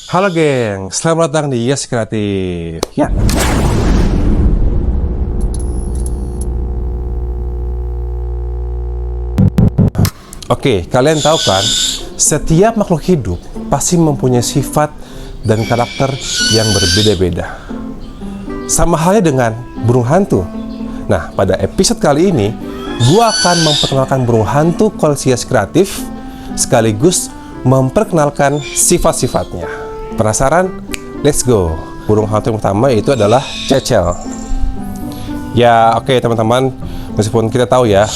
Halo geng, selamat datang di Yes Kreatif. Ya, oke, kalian tahu kan, setiap makhluk hidup pasti mempunyai sifat dan karakter yang berbeda-beda. Sama halnya dengan burung hantu. Nah, pada episode kali ini, gua akan memperkenalkan burung hantu koleksi Yes Kreatif, sekaligus memperkenalkan sifat-sifatnya. Penasaran? Let's go. Burung hantu yang pertama itu adalah cecel. Ya, oke teman-teman, meskipun kita tahu ya,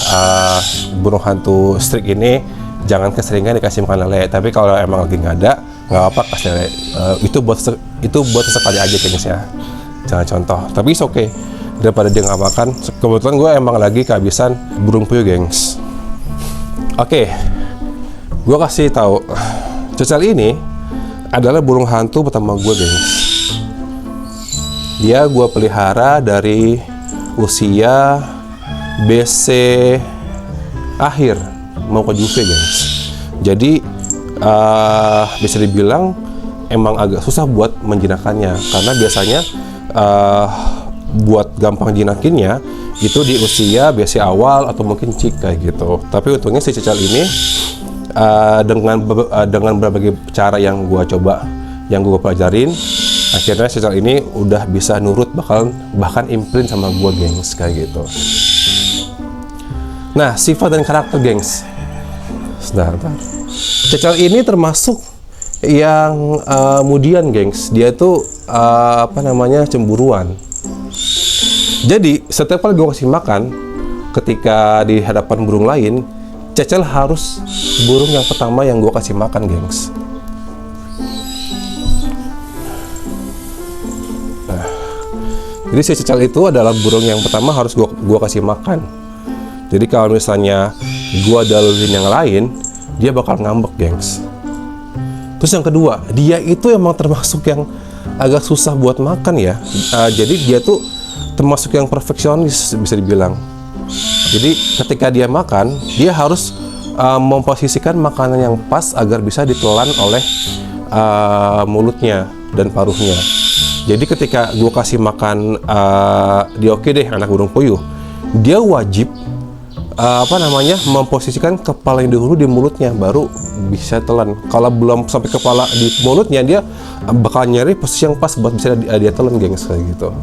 burung hantu strik ini jangan keseringan dikasih makan lele. Tapi kalau emang lagi nggak ada, nggak apa kasih lele. Itu buat sekali aja kayaknya ya. Jangan contoh. Tapi oke. Okay. Daripada dia nggak makan. Kebetulan gue emang lagi kehabisan burung puyuh, gengs. Oke. Gue kasih tahu, cecel ini adalah burung hantu pertama gue, gengs. Dia gue pelihara dari usia BC akhir mau ke Juve, gengs. Jadi bisa dibilang emang agak susah buat menjinakannya, karena biasanya buat gampang jinakinnya itu di usia BC awal atau mungkin cik kayak gitu. Tapi untungnya si cecel ini dengan berbagai cara yang gue coba, yang gue pelajarin, akhirnya cecel ini udah bisa nurut, bahkan imprint sama gue, gengs, kayak gitu. Nah, sifat dan karakter, gengs. Sebentar. Cecel ini termasuk yang kemudian, gengs, dia tuh cemburuan. Jadi setiap kali gue kasih makan, ketika di hadapan burung lain, cecel harus burung yang pertama yang gue kasih makan, gengs. Nah, jadi si cecel itu adalah burung yang pertama harus gue kasih makan. Jadi kalau misalnya gue dalurin yang lain, dia bakal ngambek, gengs. Terus yang kedua, dia itu emang termasuk yang agak susah buat makan ya. Jadi dia tuh termasuk yang perfeksionis, bisa dibilang. Jadi ketika dia makan, dia harus memposisikan makanan yang pas agar bisa ditelan oleh mulutnya dan paruhnya. Jadi ketika gue kasih makan, dia oke deh, anak burung puyuh, dia wajib memposisikan kepala yang dahulu di mulutnya, baru bisa telan. Kalau belum sampai kepala di mulutnya, dia bakal nyari posisi yang pas buat bisa dia telan, gengs, kayak gitu.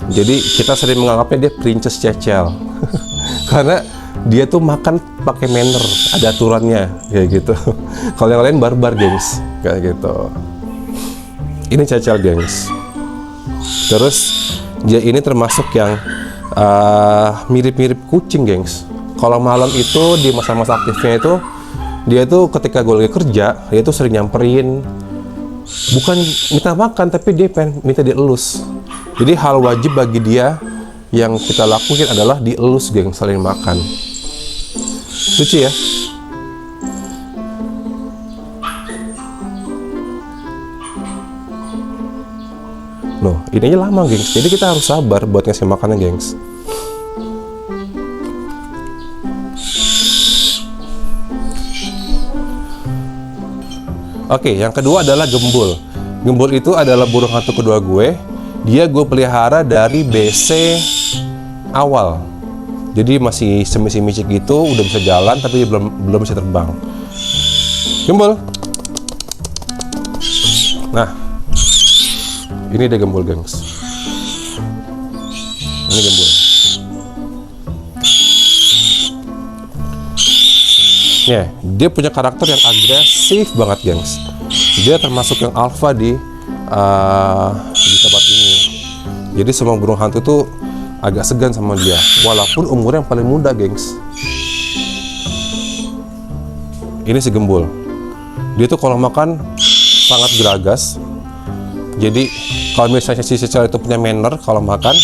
Jadi kita sering menganggapnya dia princess cecel karena dia tuh makan pakai manner, ada aturannya kayak gitu. Kalau yang lain barbar, gengs, kayak gitu. Ini cecel, gengs. Terus dia ini termasuk yang mirip-mirip kucing, gengs. Kalau malam itu di masa-masa aktifnya itu, dia tuh ketika gue lagi kerja, dia tuh sering nyamperin, bukan minta makan, tapi dia pengen minta dielus. Jadi hal wajib bagi dia yang kita lakukan adalah dielus, geng, saling makan. Lucu ya? Loh, ininya lama, gengs. Jadi kita harus sabar buat ngasih makannya, gengs. Oke, yang kedua adalah gembul. Gembul itu adalah burung hantu kedua gue. Dia gue pelihara dari BC awal. Jadi masih semicik gitu, udah bisa jalan tapi belum bisa terbang. Gembul. Nah, ini dia gembul, gengs. Ini gembul. Ya, dia punya karakter yang agresif banget, gengs. Dia termasuk yang alpha di tempat ini. Jadi semua burung hantu tuh agak segan sama dia, walaupun umurnya yang paling muda, gengs. Ini si gembul. Dia tuh kalau makan sangat geragas. Jadi kalau misalnya si cecel itu punya manner kalau makan,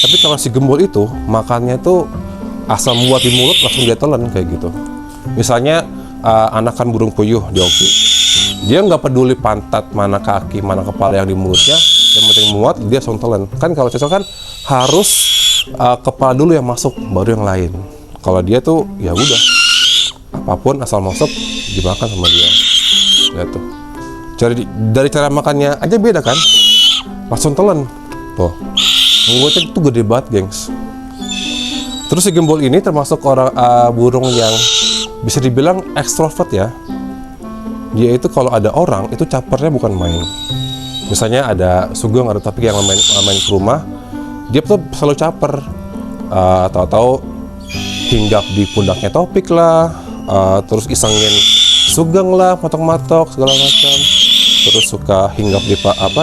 tapi kalau si gembul itu makannya tuh asal muat di mulut langsung dia telan kayak gitu. Misalnya anakan burung puyuh dioki, dia nggak peduli pantat mana, kaki mana, kepala yang di mulutnya, yang penting muat dia langsung telan. Kan kalau cecel kan harus kepala dulu yang masuk baru yang lain. Kalau dia tuh ya udah, apapun asal masuk dimakan sama dia. Lihat tuh, Dari cara makannya aja beda kan, langsung telan tuh. Mulutnya itu gede banget gengs. Terus si gembul ini termasuk burung yang bisa dibilang ekstrovert ya. Dia itu kalau ada orang itu capernya bukan main. Misalnya ada sugeng, ada topik yang main ke rumah, dia tuh selalu caper. Tahu-tahu hinggap di pundaknya topik lah, terus isengin sugeng lah, matok-matok segala macam. Terus suka hinggap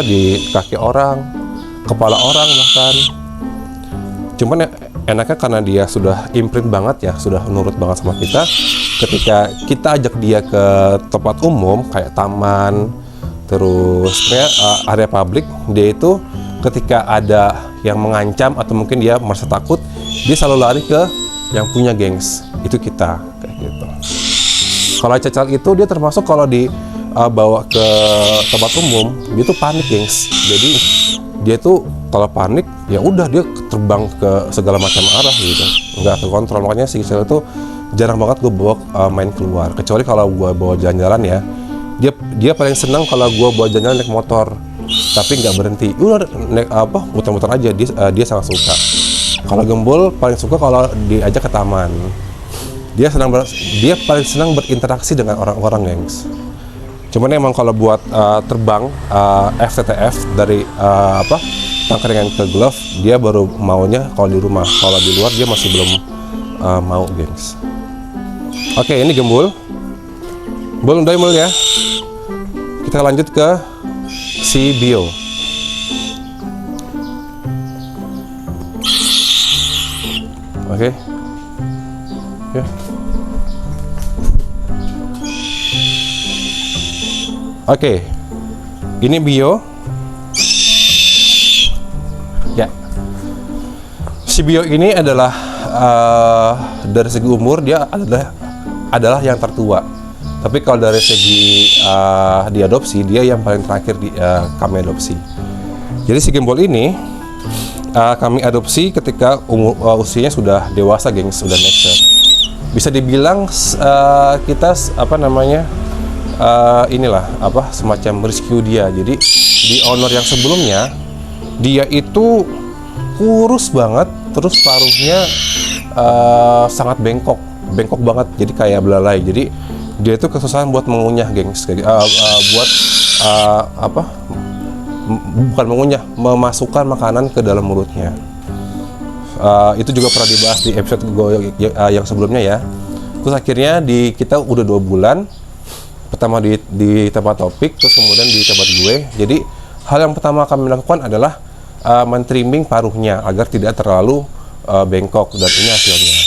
di kaki orang, kepala orang bahkan. Cuman enaknya karena dia sudah imprint banget ya, sudah nurut banget sama kita. Ketika kita ajak dia ke tempat umum kayak taman, terus kayak area publik, dia itu ketika ada yang mengancam atau mungkin dia merasa takut, dia selalu lari ke yang punya gengs, itu kita kayak gitu. Kalau cacal itu dia termasuk kalau dibawa ke tempat umum, dia tuh panik gengs. Jadi dia tuh kalau panik ya udah dia terbang ke segala macam arah gitu, nggak terkontrol. Makanya si kecil itu jarang banget gue bawa main keluar, kecuali kalau gue bawa jalan-jalan ya. Dia paling senang kalau gue bawa jalan-jalan naik motor, tapi nggak berhenti. Udah naik muter-muter aja, dia sangat suka. Kalau gembul paling suka kalau diajak ke taman. Dia paling senang berinteraksi dengan orang-orang gengs. Cuman emang kalau buat terbang FTTF dari pangkringan ke glove, dia baru maunya kalau di rumah. Kalau di luar dia masih belum mau gengs. Oke, ini gembul. Belum daimel ya. Kita lanjut ke si bio. Oke. Ya. Oke. Ini bio. Ya. Si bio ini adalah dari segi umur dia adalah yang tertua. Tapi kalau dari segi diadopsi, dia yang paling terakhir kami adopsi. Jadi si gembul ini kami adopsi ketika usianya sudah dewasa, gengs, sudah mature. Bisa dibilang kita semacam rescue dia. Jadi di owner yang sebelumnya dia itu kurus banget, terus paruhnya sangat bengkok banget, jadi kayak belalai. Jadi dia itu kesusahan buat mengunyah, gengs, bukan mengunyah, memasukkan makanan ke dalam mulutnya. Itu juga pernah dibahas di episode gue yang sebelumnya ya. Terus akhirnya kita udah 2 bulan, pertama di tempat topik, terus kemudian di tempat gue. Jadi hal yang pertama kami lakukan adalah men-trimming paruhnya agar tidak terlalu bengkok, dan ini hasilnya.